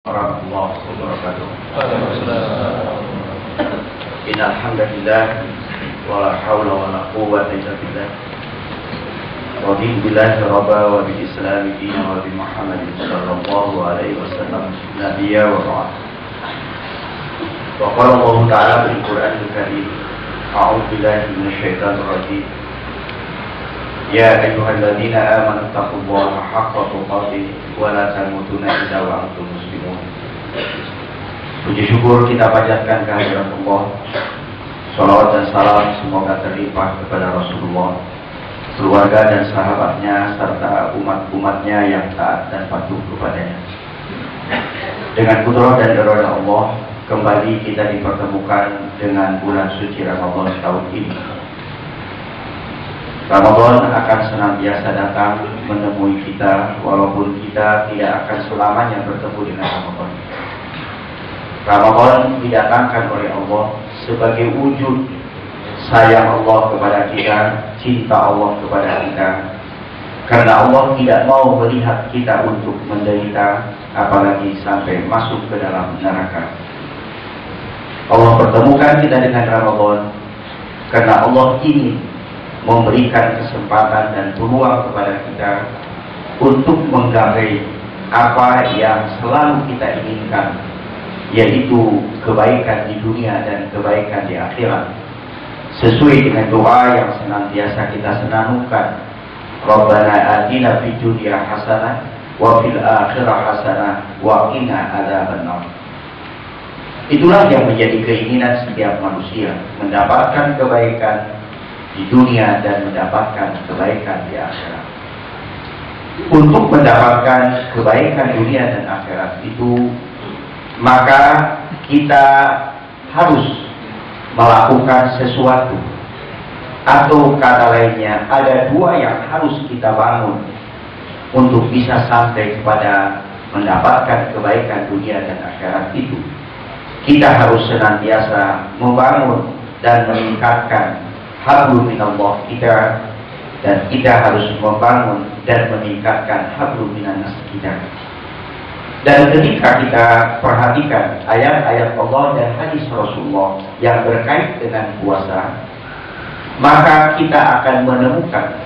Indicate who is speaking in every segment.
Speaker 1: Warahmatullahi wabarakatuh. Innal hamdalillah wala haula wala quwwata illa billah. Raditu billahi rabba wa bil islam dinan wa bi Muhammadin sallallahu alaihi wasallam nabiyya wa ba'd. Wa qala Allah ta'ala fil Qur'anil Karim, a'udzu billahi minasy syaithanir rajim. Ya ayyuhalladzina amanu taqullaha haqqa tuqatih wa la tamutunna illa wa antum muslimun. Puji syukur kita panjatkan kehadirat Allah. Salawat dan salam semoga terlimpah kepada Rasulullah, keluarga dan sahabatnya serta umat-umatnya yang taat dan patuh kepadanya. Dengan kudrat dan iroda Allah, kembali kita dipertemukan dengan bulan suci Ramadan tahun ini. Ramadan akan senantiasa datang menemui kita walaupun kita tidak akan selamanya bertemu dengan Ramadan. Ramadan didatangkan oleh Allah sebagai wujud sayang Allah kepada kita, cinta Allah kepada kita. Karena Allah tidak mau melihat kita untuk menderita, apalagi sampai masuk ke dalam neraka. Allah pertemukan kita dengan Ramadan karena Allah ingin memberikan kesempatan dan peluang kepada kita untuk menggapai apa yang selalu kita inginkan, yaitu kebaikan di dunia dan kebaikan di akhirat, sesuai dengan doa yang senantiasa kita senandungkan, Rabbana atina fid dunya hasanah wa fil akhirati hasanah wa qina adzabannar. Itulah yang menjadi keinginan setiap manusia, mendapatkan kebaikan di dunia dan mendapatkan kebaikan di akhirat. Untuk mendapatkan kebaikan dunia dan akhirat itu, maka kita harus melakukan sesuatu, atau kata lainnya ada dua yang harus kita bangun untuk bisa sampai kepada mendapatkan kebaikan dunia dan akhirat itu. Kita harus senantiasa membangun dan meningkatkan hablum minallah kita, dan kita harus membangun dan meningkatkan hablum minannas kita. Dan ketika kita perhatikan ayat-ayat Allah dan hadis Rasulullah yang berkait dengan puasa, maka kita akan menemukan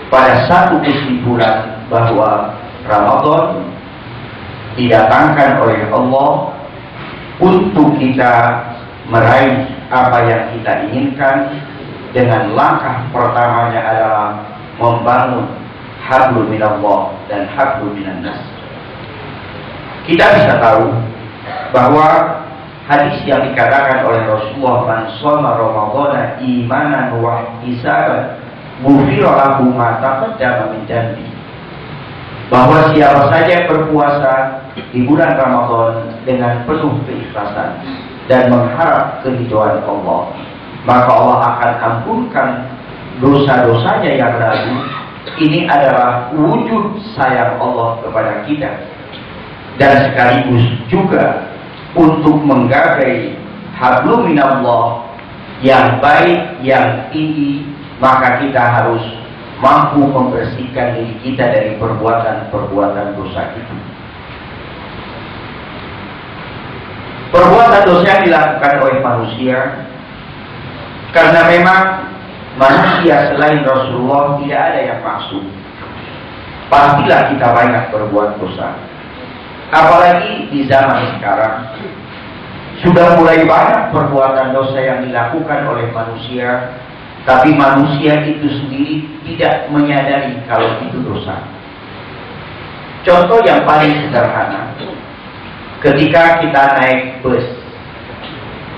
Speaker 1: pada satu kesimpulan bahwa Ramadan didatangkan oleh Allah untuk kita meraih apa yang kita inginkan, dengan langkah pertamanya adalah membangun hablum minallah dan hablum minannas. Kita bisa tahu bahwa hadis yang dikatakan oleh Rasulullah, man shoma ramadhana imanan wa ihtisaban ghufira lahu ma taqaddama min dhanbi, bahwa siapa saja berpuasa di bulan Ramadan dengan penuh keikhlasan dan mengharap keridhaan Allah, maka Allah akan ampunkan dosa-dosanya yang lalu. Ini adalah wujud sayang Allah kepada kita, dan sekaligus juga untuk menggapai hablum minallah yang baik, yang tinggi, maka kita harus mampu membersihkan diri kita dari perbuatan-perbuatan dosa itu. Perbuatan dosa yang dilakukan oleh manusia, karena memang manusia selain Rasulullah tidak ada yang maksum. Pastilah kita banyak berbuat dosa. Apalagi di zaman sekarang, sudah mulai banyak perbuatan dosa yang dilakukan oleh manusia, tapi manusia itu sendiri tidak menyadari kalau itu dosa. Contoh yang paling sederhana, ketika kita naik bus,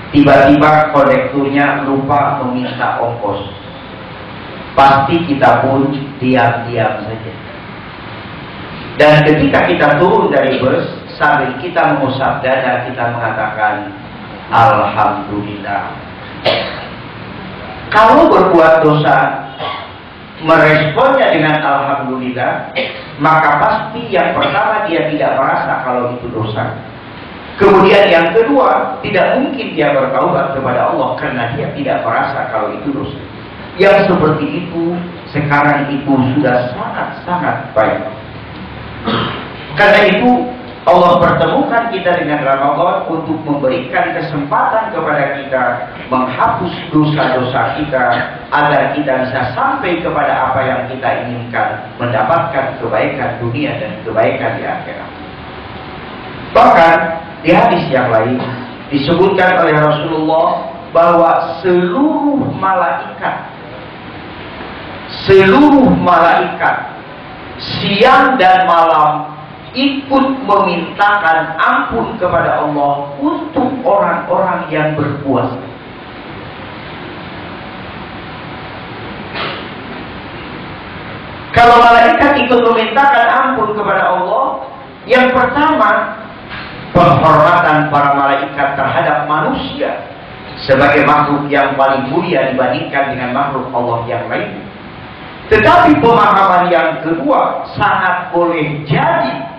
Speaker 1: tiba-tiba kondekturnya lupa meminta ongkos, pasti kita pun diam-diam saja. Dan ketika kita turun dari bus, sambil kita mengusap dada, kita mengatakan Alhamdulillah. Kalau berbuat dosa, meresponnya dengan Alhamdulillah, maka pasti yang pertama dia tidak merasa kalau itu dosa. Kemudian yang kedua, tidak mungkin dia bertaubat kepada Allah karena dia tidak merasa kalau itu dosa. Yang seperti itu sekarang itu sudah sangat-sangat baik. Karena itu Allah pertemukan kita dengan Ramadan untuk memberikan kesempatan kepada kita menghapus dosa-dosa kita agar kita bisa sampai kepada apa yang kita inginkan, mendapatkan kebaikan dunia dan kebaikan di akhirat. Bahkan di hadis yang lain disebutkan oleh Rasulullah bahwa seluruh malaikat siang dan malam ikut memintakan ampun kepada Allah untuk orang-orang yang berpuasa. Kalau malaikat ikut memintakan ampun kepada Allah, yang pertama, penghormatan para malaikat terhadap manusia sebagai makhluk yang paling mulia dibandingkan dengan makhluk Allah yang lain. Tetapi pemahaman yang kedua, sangat boleh jadi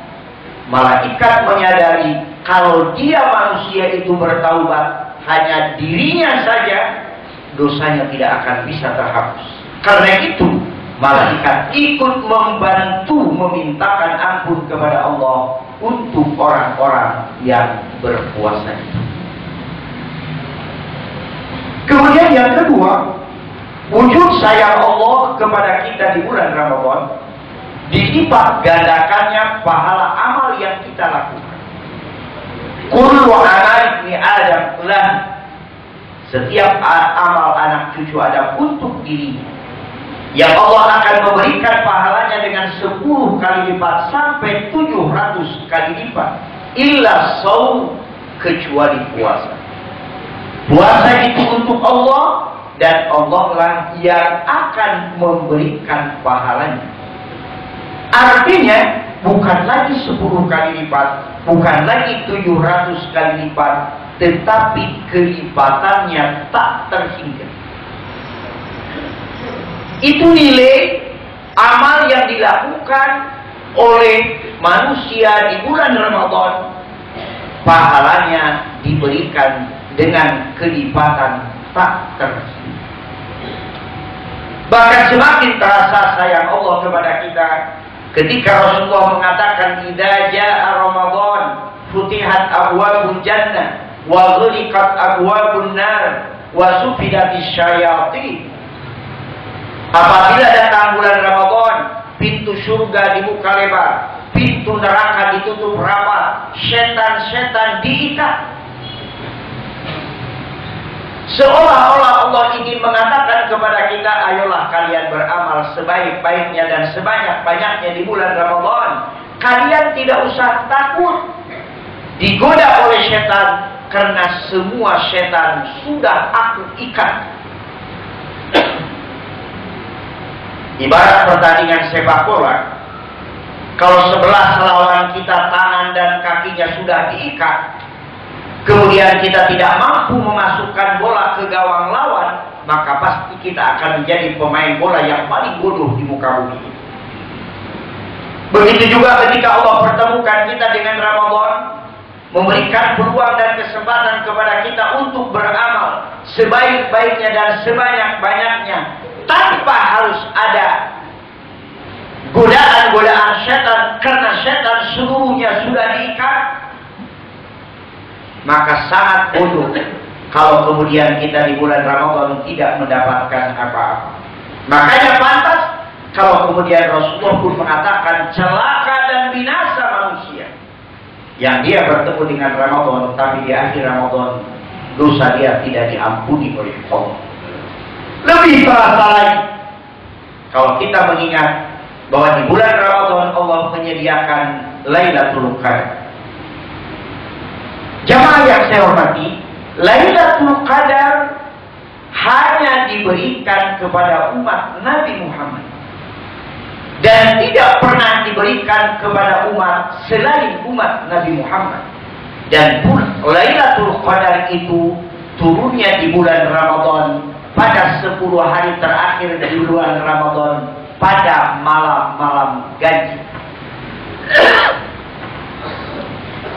Speaker 1: malaikat menyadari kalau dia manusia itu bertaubat, hanya dirinya saja dosanya tidak akan bisa terhapus. Karena itu malaikat ikut membantu memintakan ampun kepada Allah untuk orang-orang yang berpuasa. Kemudian yang kedua, wujud sayang Allah kepada kita di bulan Ramadan dilipat gandakannya pahala amal yang kita lakukan. Kullu amal ibni Adam lah, setiap amal anak cucu Adam untuk dirinya, yang Allah akan memberikan pahalanya dengan 10 kali lipat sampai 700 kali lipat, illa shaum, kecuali puasa. Puasa itu untuk Allah, dan Allah lah yang akan memberikan pahalanya. Artinya bukan lagi 10 kali lipat, bukan lagi 700 kali lipat, tetapi kelipatannya tak terhingga. Itu nilai amal yang dilakukan oleh manusia di bulan Ramadan, pahalanya diberikan dengan kelipatan tak terhingga. Bahkan semakin terasa sayang Allah kepada kita ketika Rasulullah mengatakan, idza jaa Ramadan futihat abwabul jannah wa ghliqat abwabun nar wa sufidatis syayatin. Apabila datang bulan Ramadan, pintu surga dibuka lebar, pintu neraka ditutup rapat, setan-setan diikat. Seolah-olah Allah ingin mengatakan kepada kita, ayolah kalian beramal sebaik-baiknya dan sebanyak-banyaknya di bulan Ramadan. Kalian tidak usah takut digoda oleh setan, karena semua setan sudah aku ikat. Ibarat pertandingan sepak bola, kalau sebelah lawan kita tangan dan kakinya sudah diikat, kemudian kita tidak mampu memasukkan bola ke gawang lawan, maka pasti kita akan menjadi pemain bola yang paling bodoh di muka bumi. Begitu juga ketika Allah pertemukan kita dengan Ramadan, memberikan peluang dan kesempatan kepada kita untuk beramal sebaik-baiknya dan sebanyak-banyaknya, tanpa harus ada godaan-godaan setan, karena setan seluruhnya sudah diikat. Maka sangat bodoh kalau kemudian kita di bulan Ramadan tidak mendapatkan apa-apa. Makanya pantas kalau kemudian Rasulullah pun mengatakan, celaka dan binasa manusia yang dia bertemu dengan Ramadan, tapi di akhir Ramadan dosa dia tidak diampuni oleh Allah. Lebih terasa lagi kalau kita mengingat bahwa di bulan Ramadan Allah menyediakan Lailatul Qadar. Jamaah yang saya hormati, Lailatul Qadar hanya diberikan kepada umat Nabi Muhammad dan tidak pernah diberikan kepada umat selain umat Nabi Muhammad. Dan Lailatul Qadar itu turunnya di bulan Ramadan pada 10 hari terakhir di bulan Ramadan, pada malam-malam ganjil.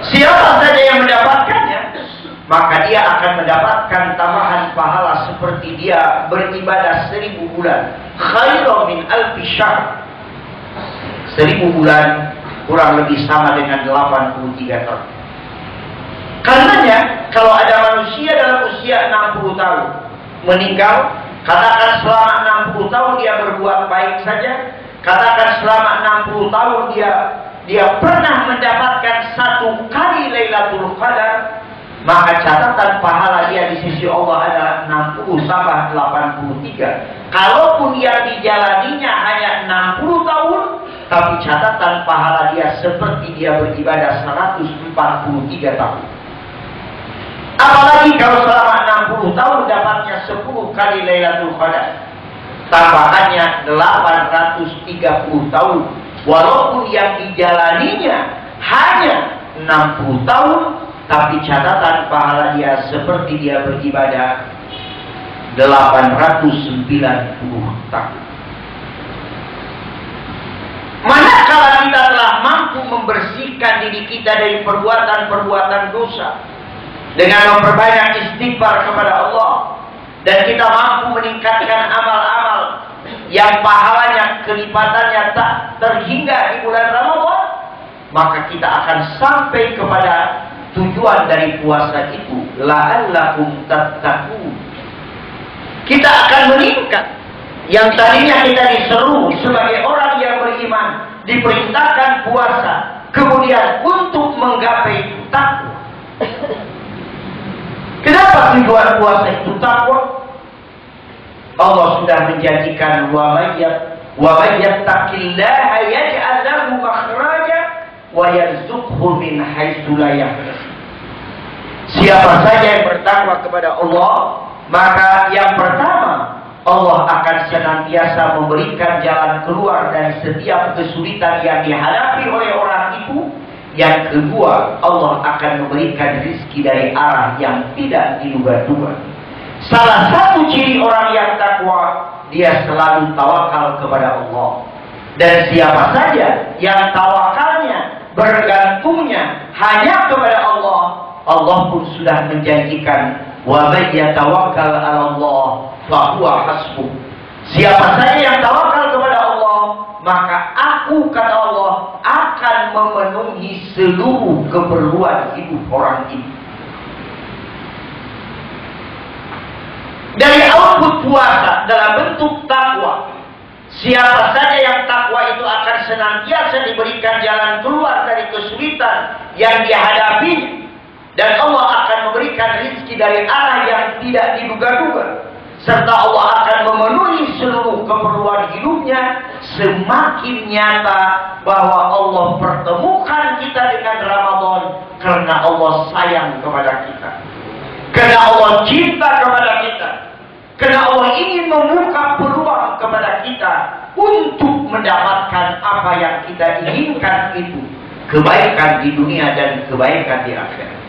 Speaker 1: Siapa saja yang mendapatkannya, maka dia akan mendapatkan tambahan pahala seperti dia beribadah 1000 bulan. Khairum min alfi syahr. 1000 bulan kurang lebih sama dengan 83 tahun. Karenanya, kalau ada manusia dalam usia 60 tahun meninggal, katakan selama 60 tahun dia berbuat baik saja, katakan selama 60 tahun dia pernah mendapatkan 1 kali Lailatul Qadar, maka catatan pahala dia di sisi Allah adalah 60 tambah 83. Kalaupun yang dijalaninya hanya 60 tahun, tapi catatan pahala dia seperti dia beribadah 143 tahun. Apalagi kalau selama 60 tahun dapatnya 10 kali Lailatul Qadar, tambahannya 830 tahun. Walaupun yang dijalaninya hanya 60 tahun, tapi catatan pahala dia seperti dia beribadah 890 tahun. Manakala kita telah mampu membersihkan diri kita dari perbuatan-perbuatan dosa dengan memperbanyak istighfar kepada Allah, dan kita mampu meningkatkan amal-amal yang pahalanya kelipatannya tak terhingga di bulan Ramadan, maka kita akan sampai kepada tujuan dari puasa itu, la'allakum tattaqun. Kita akan meningkat. Yang tadinya kita diseru sebagai orang yang beriman, diperintahkan puasa, kemudian untuk menggapai takwa. Kenapa tujuan puasa itu takwa? Allah sudah menjanjikan wa may yattaqillaha yaj'al lahu makhraja wa yarzuqhu min haitsu la yahtasib. Siapa saja yang bertakwa kepada Allah, maka yang pertama, Allah akan senantiasa memberikan jalan keluar dari setiap kesulitan yang dihadapi oleh orang itu. Yang kedua, Allah akan memberikan rezeki dari arah yang tidak diduga-duga. Salah satu ciri orang yang takwa, dia selalu tawakal kepada Allah. Dan siapa saja yang tawakalnya, bergantungnya hanya kepada Allah, Allah pun sudah menjanjikan, wa may yatawakkal 'ala Allah fa huwa hasbuh. Siapa saja yang tawakal kepada Allah, maka aku, kata Allah, akan memenuhi seluruh keperluan hidup orang ini. Dari output puasa dalam bentuk takwa, siapa saja yang takwa itu akan senantiasa diberikan jalan keluar dari kesulitan yang dihadapinya, dan Allah akan memberikan rezeki dari arah yang tidak diduga-duga, serta Allah akan memenuhi seluruh keperluan hidupnya. Semakin nyata bahwa Allah pertemukan kita dengan Ramadan karena Allah sayang kepada kita, karena Allah cinta kepada kita, karena Allah ingin membuka peluang kepada kita untuk mendapatkan apa yang kita inginkan, itu kebaikan di dunia dan kebaikan di akhirat.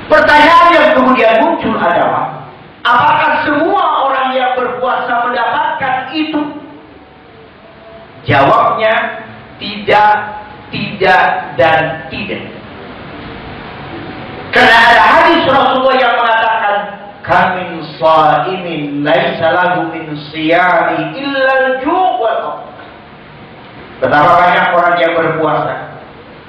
Speaker 1: Pertanyaan yang kemudian muncul adalah, apakah semua orang yang berpuasa mendapatkan itu? Jawabnya tidak, dan tidak. Karena ada hadis Rasulullah yang mengatakan, kamin shaimin laisa lahu min siyami illa al-ju' wal qatl. Betapa banyak orang yang berpuasa,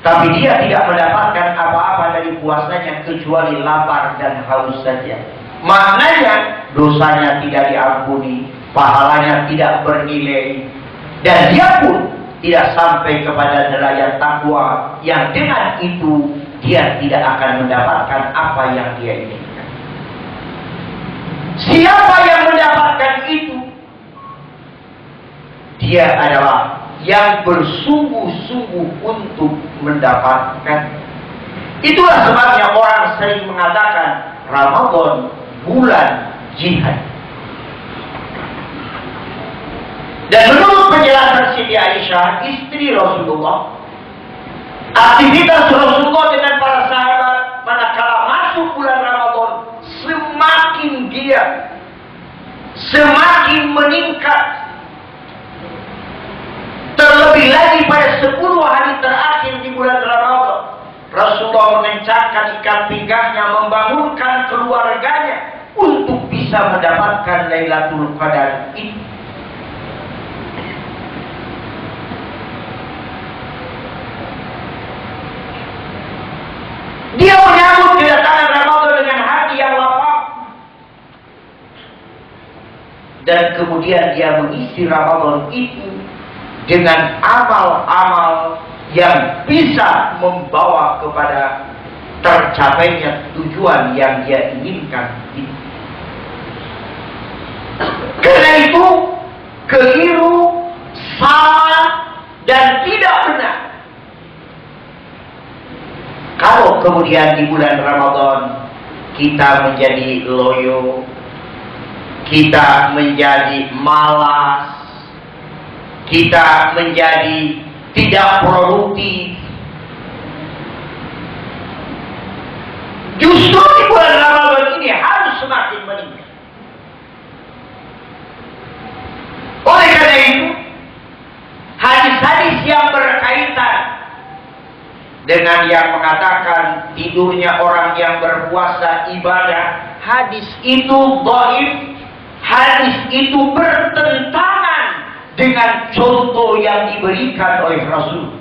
Speaker 1: tapi dia tidak mendapatkan apa-apa dari puasanya kecuali lapar dan haus saja. Maknanya dosanya tidak diampuni, pahalanya tidak bernilai, dan dia pun tidak sampai kepada derajat takwa yang dengan itu dia tidak akan mendapatkan apa yang dia inginkan. Siapa yang mendapatkan itu? Dia adalah yang bersungguh-sungguh untuk mendapatkan. Itulah sebabnya orang sering mengatakan Ramadan bulan jihad. Dan menurut penjelasan Siti Aisyah, istri Rasulullah, aktivitas Rasulullah dengan para sahabat manakala masuk bulan Ramadan semakin giat, semakin meningkat. Terlebih lagi pada 10 hari terakhir di bulan Ramadan, Rasulullah mengencangkan ikat pinggangnya, membangunkan keluarganya untuk bisa mendapatkan Lailatul Qadar ini. Dia menyambut kedatangan Ramadan dengan hati yang lapang. Dan kemudian dia mengisi Ramadan itu dengan amal-amal yang bisa membawa kepada tercapainya tujuan yang dia inginkan. Karena itu keliru, salah, dan tidak benar kalau kemudian di bulan Ramadan kita menjadi loyo, kita menjadi malas, kita menjadi tidak produktif. Justru di bulan Ramadan ini harus semakin meningkat. Oleh karena itu, hadis-hadis yang berkaitan dengan yang mengatakan tidurnya orang yang berpuasa ibadah, hadis itu dhaif, hadis itu bertentangan dengan contoh yang diberikan oleh Rasul.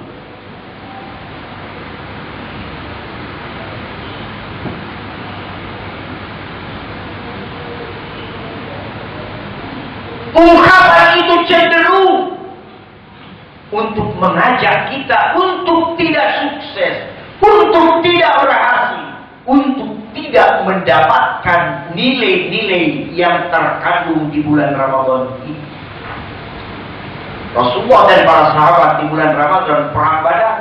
Speaker 1: Ungkapan itu cenderung untuk mengajak kita untuk tidak sukses, untuk tidak berhasil, untuk tidak mendapatkan nilai-nilai yang terkandung di bulan Ramadan ini. Rasulullah dan para sahabat di bulan Ramadan perang Badar,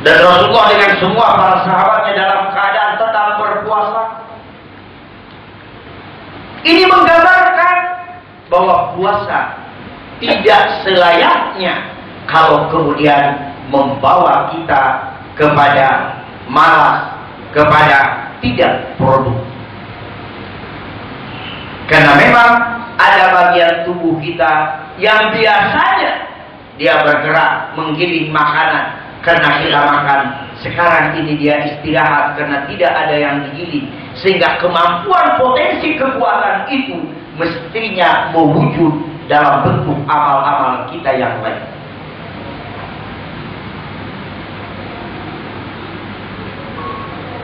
Speaker 1: dan Rasulullah dengan semua para sahabatnya dalam keadaan tetap berpuasa. Ini menggambarkan bahwa puasa tidak selayaknya kalau kemudian membawa kita kepada malas, kepada tidak produktif. Karena memang ada bagian tubuh kita yang biasanya dia bergerak menggiling makanan karena kita makan. Sekarang ini dia istirahat karena tidak ada yang digiling, sehingga kemampuan potensi kekuatan itu mestinya mewujud dalam bentuk amal-amal kita yang lain.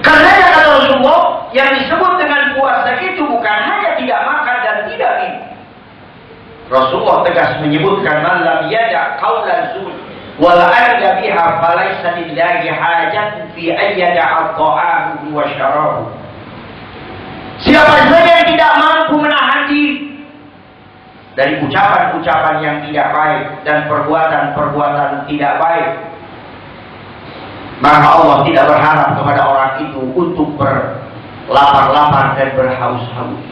Speaker 1: Karena kata Rasulullah, yang disebut dengan puasa itu bukan hanya tidak makan dan tidak minum. Rasulullah tegas menyebutkan, man lam yada' qawlan zur wala amila biha falaysa lillahi hajatun fi an yada'a ta'amuhu wa syarabuhu. Siapa saja yang tidak mampu menahan diri dari ucapan-ucapan yang tidak baik dan perbuatan-perbuatan tidak baik, maka Allah tidak berharap kepada orang itu untuk berlapar-lapar dan berhaus-haus.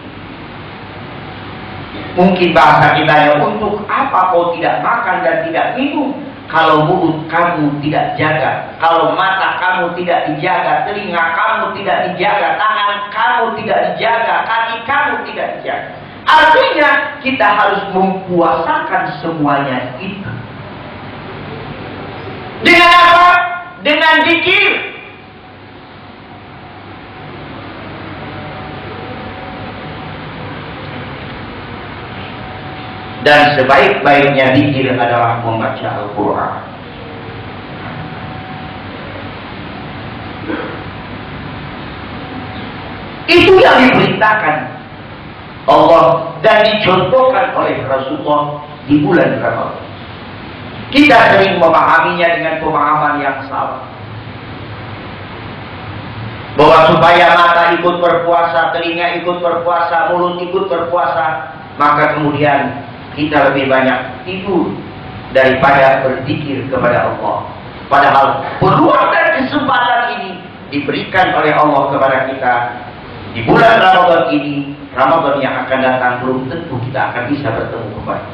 Speaker 1: Mungkin bahasa kita ya, untuk apa kau tidak makan dan tidak minum kalau mulut kamu tidak jaga, kalau mata kamu tidak dijaga, telinga kamu tidak dijaga, tangan kamu tidak dijaga, kaki kamu tidak dijaga. Artinya kita harus mempuasakan semuanya itu. Dengan apa? Dengan zikir. Dan sebaik-baiknya zikir adalah membaca Al-Quran. Itu yang diperintahkan Allah dan dicontohkan oleh Rasulullah di bulan Ramadan. Kita sering memahaminya dengan pemahaman yang salah, bahwa supaya mata ikut berpuasa, telinga ikut berpuasa, mulut ikut berpuasa, maka kemudian kita lebih banyak tidur daripada berzikir kepada Allah. Padahal peluang dan kesempatan ini diberikan oleh Allah kepada kita di bulan Ramadan ini. Ramadan yang akan datang belum tentu kita akan bisa bertemu kembali.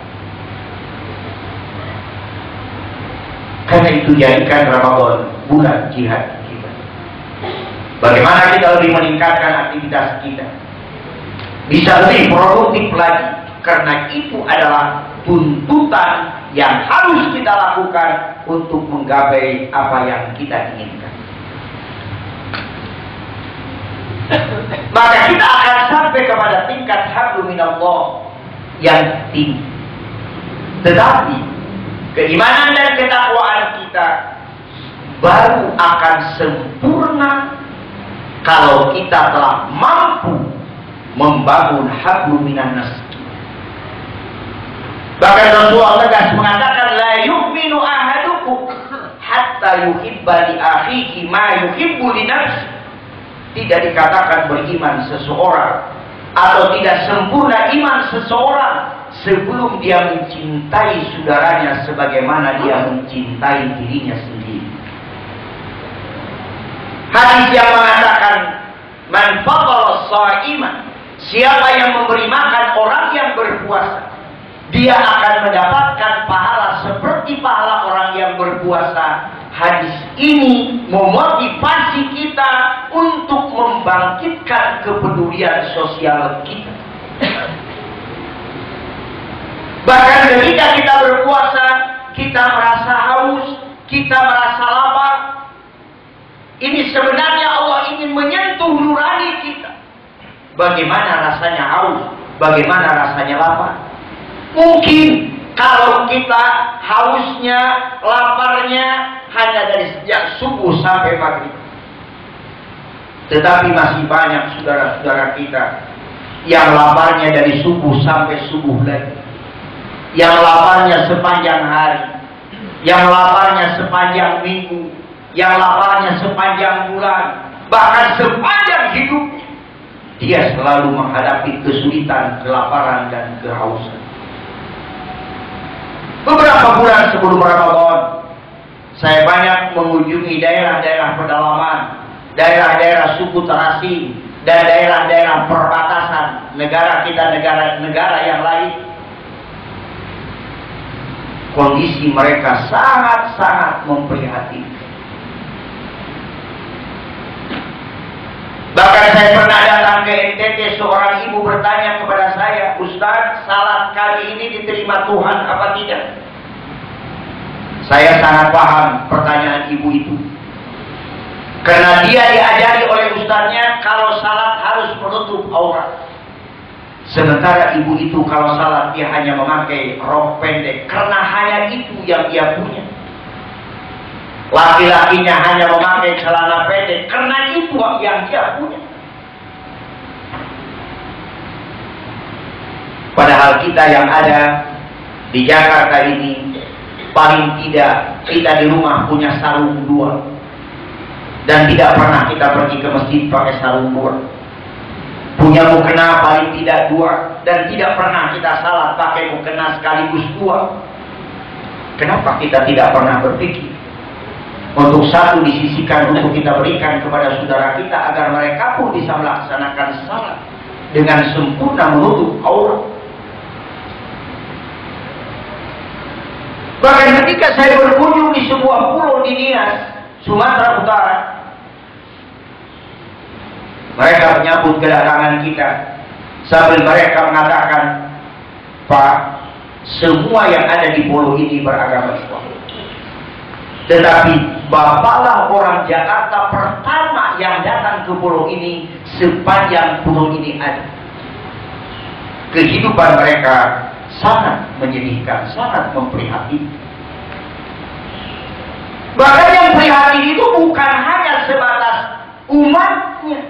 Speaker 1: Karena itu jadikan Ramadan bulan jihad kita. Bagaimana kita lebih meningkatkan aktivitas kita, bisa lebih produktif lagi. Karena itu adalah tuntutan yang harus kita lakukan untuk menggapai apa yang kita inginkan. Maka kita akan sampai kepada tingkat hablum minallah yang tinggi. Tetapi keimanan dan ketakwaan kita baru akan sempurna kalau kita telah mampu membangun hablum minan nas. Bahkan Rasulullah tegas mengatakan, la yu'minu ahadukum hatta yuhibba li akhihi ma yuhibbu li nafsihi. Tidak dikatakan beriman seseorang atau tidak sempurna iman seseorang sebelum dia mencintai saudaranya sebagaimana dia mencintai dirinya sendiri. Hadis yang mengatakan, man faqara sha'iman, siapa yang memberi makan orang yang berpuasa, dia akan mendapatkan pahala seperti pahala orang yang berpuasa. Hadis ini memotivasi kita untuk membangkitkan kepedulian sosial kita. Bahkan ketika kita berpuasa, kita merasa haus, kita merasa lapar. Ini sebenarnya Allah ingin menyentuh nurani kita. Bagaimana rasanya haus? Bagaimana rasanya lapar? Mungkin kalau kita hausnya, laparnya hanya dari sejak subuh sampai maghrib. Tetapi masih banyak saudara-saudara kita yang laparnya dari subuh sampai subuh lagi, yang laparnya sepanjang hari, yang laparnya sepanjang minggu, yang laparnya sepanjang bulan, bahkan sepanjang hidupnya. Dia selalu menghadapi kesulitan, kelaparan, dan kehausan. Beberapa bulan sebelum Ramadan, saya banyak mengunjungi daerah-daerah pedalaman, daerah-daerah suku terasing, dan daerah-daerah perbatasan negara kita, negara yang lain. Kondisi mereka sangat-sangat memprihatinkan. Bahkan saya pernah datang ke NTT, seorang ibu bertanya kepada saya, Ustaz, salat kali ini diterima Tuhan apa tidak? Saya sangat paham pertanyaan ibu itu. Karena dia diajari oleh ustaznya kalau salat harus menutup aurat. Sementara ibu itu kalau salat dia hanya memakai rok pendek karena hanya itu yang dia punya. Laki-lakinya hanya memakai celana pendek karena itu yang dia punya. Padahal kita yang ada di Jakarta ini, paling tidak kita di rumah punya sarung 2. Dan tidak pernah kita pergi ke masjid pakai sarung 2. Punya mukena paling tidak 2. Dan tidak pernah kita salat pakai mukena sekaligus 2. Kenapa kita tidak pernah berpikir untuk satu disisikan untuk kita berikan kepada saudara kita agar mereka pun bisa melaksanakan salat dengan sempurna menutup aurat. Bahkan ketika saya berkunjung di sebuah pulau di Nias, Sumatera Utara, mereka menyambut kedatangan kita sambil mereka mengatakan, Pak, semua yang ada di pulau ini beragama Islam. Tetapi Bapaklah orang Jakarta pertama yang datang ke pulau ini sepanjang pulau ini ada. Kehidupan mereka sangat menyedihkan, sangat memprihatinkan. Bahkan yang prihatin itu bukan hanya sebatas umatnya.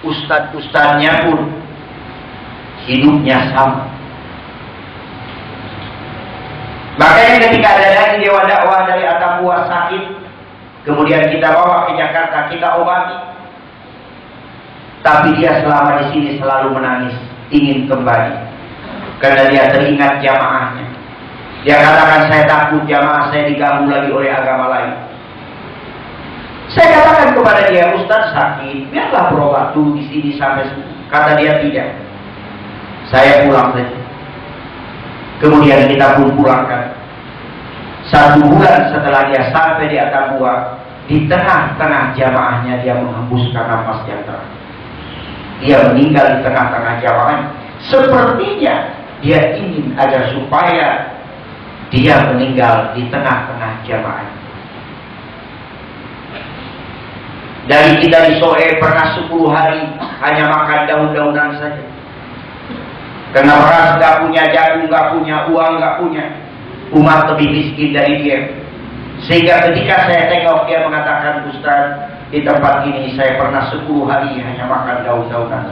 Speaker 1: Ustadz-ustadznya pun hidupnya sama. Makanya ketika ada dari dewan dakwah dari Atambua sakit, kemudian kita bawa ke Jakarta, kita obati. Tapi dia selama di sini selalu menangis, ingin kembali. Karena dia teringat jamaahnya. Dia katakan, saya takut jamaah saya diganggu lagi oleh agama lain. Saya katakan kepada dia, Ustaz sakit, biarlah berobat dulu di sini sampai sembuh. Kata dia tidak. Saya pulang saja. Kemudian kita pun pulangkan. 1 bulan setelah dia sampai di Atambua, di tengah-tengah jamaahnya dia menghembuskan nafas yang terakhir. Dia meninggal di tengah-tengah jamaahnya. Sepertinya dia ingin agar supaya dia meninggal di tengah-tengah jamaahnya. Dari kita di Soe pernah 10 hari hanya makan daun-daunan saja. Karena beras nggak punya, jagung nggak punya, uang nggak punya. Umat lebih miskin dari dia. Sehingga ketika saya tengok dia mengatakan, Ustaz, di tempat ini saya pernah 10 hari hanya makan daun-daunan.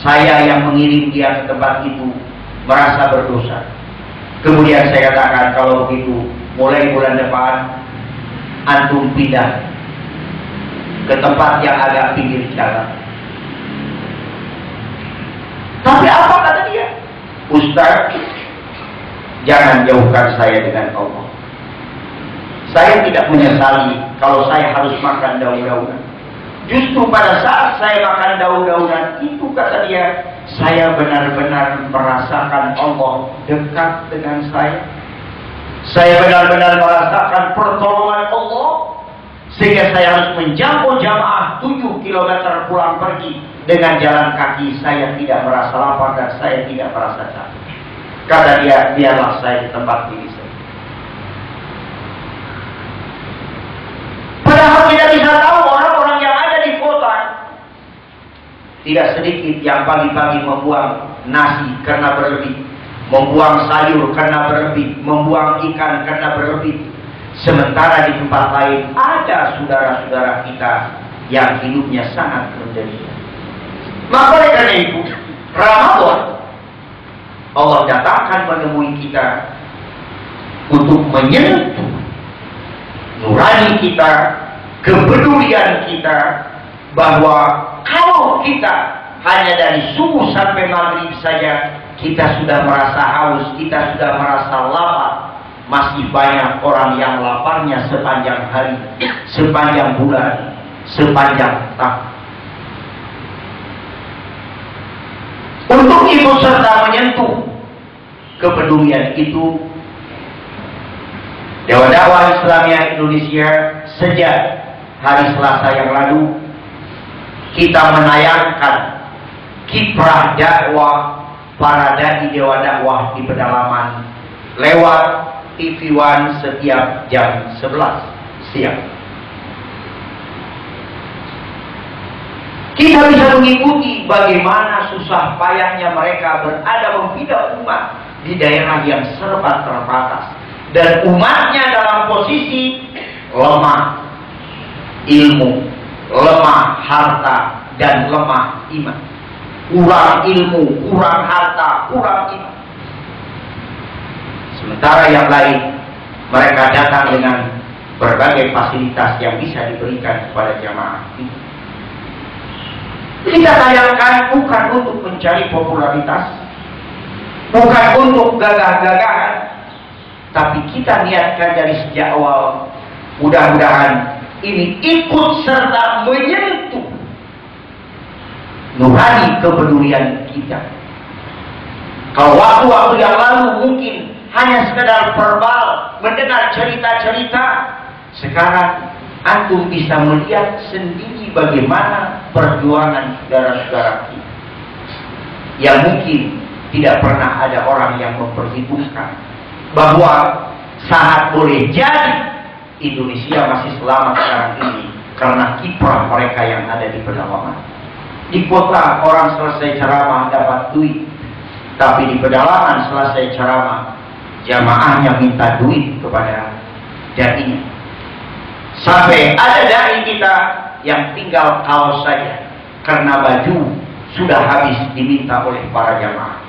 Speaker 1: Saya yang mengirim dia ke tempat itu merasa berdosa. Kemudian saya katakan, kalau begitu mulai bulan depan antum pindah ke tempat yang agak pinggir jalan. Tapi apa kata dia? Ustaz, jangan jauhkan saya dengan Allah. Saya tidak menyesali kalau saya harus makan daun-daunan. Justru pada saat saya makan daun-daunan itu, kata dia, saya benar-benar merasakan Allah dekat dengan saya. Saya benar-benar merasakan pertolongan Allah, sehingga saya harus menjangkau jamaah 7 km pulang pergi dengan jalan kaki. Saya tidak merasa lapar dan saya tidak merasa capek. Kata dia, biarlah saya di tempat ini. Padahal kita bisa tahu orang-orang yang ada di kota tidak sedikit yang pagi-pagi membuang nasi karena berlebih, membuang sayur karena berlebih, membuang ikan karena berlebih. Sementara di tempat lain ada saudara-saudara kita yang hidupnya sangat menderita. Maka oleh karena itu, Ramadan Allah datangkan menemui kita untuk menyentuh nurani kita, kepedulian kita, bahwa kalau kita hanya dari subuh sampai maghrib saja kita sudah merasa haus, kita sudah merasa lapar, masih banyak orang yang laparnya sepanjang hari, sepanjang bulan, sepanjang tahun. Untuk ikut serta menyentuh kepedulian itu, Dewan Dakwah Islamiyah Indonesia sejak hari Selasa yang lalu kita menayangkan kiprah dakwah para dai Dewan Dakwah di pedalaman lewat TV One setiap jam 11 siang. Kita bisa mengikuti bagaimana susah payahnya mereka berada membina umat di daerah yang serba terbatas. Dan umatnya dalam posisi lemah ilmu, lemah harta, dan lemah iman. Kurang ilmu, kurang harta, kurang iman. Sementara yang lain, mereka datang dengan berbagai fasilitas yang bisa diberikan kepada jamaah ini. Kita tayangkan bukan untuk mencari popularitas, bukan untuk gagah-gagahan, tapi kita niatkan dari sejak awal, mudah-mudahan ini ikut serta menyentuh nurani kepedulian kita. Kalau waktu-waktu yang lalu mungkin hanya sekedar verbal, mendengar cerita-cerita, sekarang antum bisa melihat sendiri bagaimana perjuangan saudara-saudara kita yang mungkin tidak pernah ada orang yang memperhitungkan bahwa saat boleh jadi Indonesia masih selamat sekarang ini karena kiprah mereka yang ada di pedalaman. Di kota orang selesai ceramah dapat duit, tapi di pedalaman selesai ceramah jamaahnya minta duit kepada dai. Sampai ada dai kita yang tinggal kaos saja karena baju sudah habis diminta oleh para jamaah.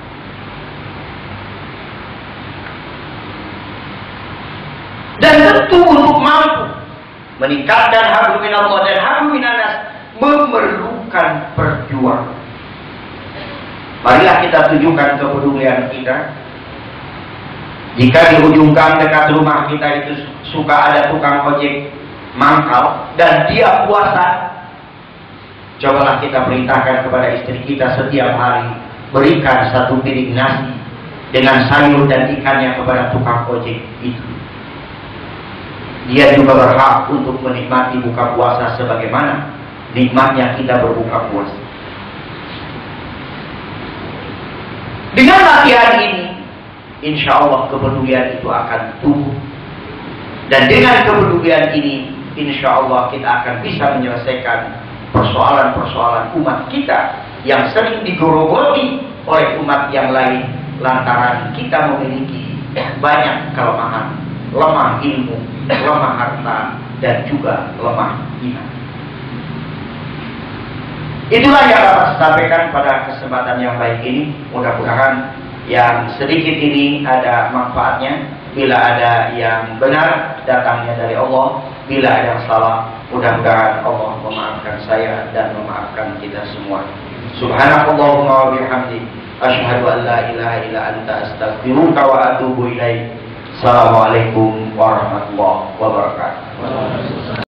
Speaker 1: Dan tentu untuk mampu meningkatkan hablum minallah dan hablum minannas memerlukan perjuangan. Marilah kita tunjukkan kepedulian kita. Jika di ujung gang dekat rumah kita itu suka ada tukang ojek mangkal dan dia puasa, cobalah kita perintahkan kepada istri kita setiap hari berikan 1 piring nasi dengan sayur dan ikannya kepada tukang ojek itu. Dia juga berhak untuk menikmati buka puasa sebagaimana nikmatnya kita berbuka puasa. Dengan latihan ini, insya Allah kepedulian itu akan tumbuh. Dan dengan kepedulian ini, insya Allah kita akan bisa menyelesaikan persoalan-persoalan umat kita yang sering digerogoti oleh umat yang lain lantaran kita memiliki banyak kelemahan, lemah ilmu, lemah harta, dan juga lemah iman. Itulah yang dapat saya sampaikan pada kesempatan yang baik ini. Mudah-mudahan yang sedikit ini ada manfaatnya. Bila ada yang benar, datangnya dari Allah. Bila ada yang salah, mudah-mudahan Allah memaafkan saya dan memaafkan kita semua. Subhanakallahumma wa bihamdik, asyhadu an la ilaha illa anta, astaghfiruka wa atubu ilaik. Assalamualaikum warahmatullahi wabarakatuh.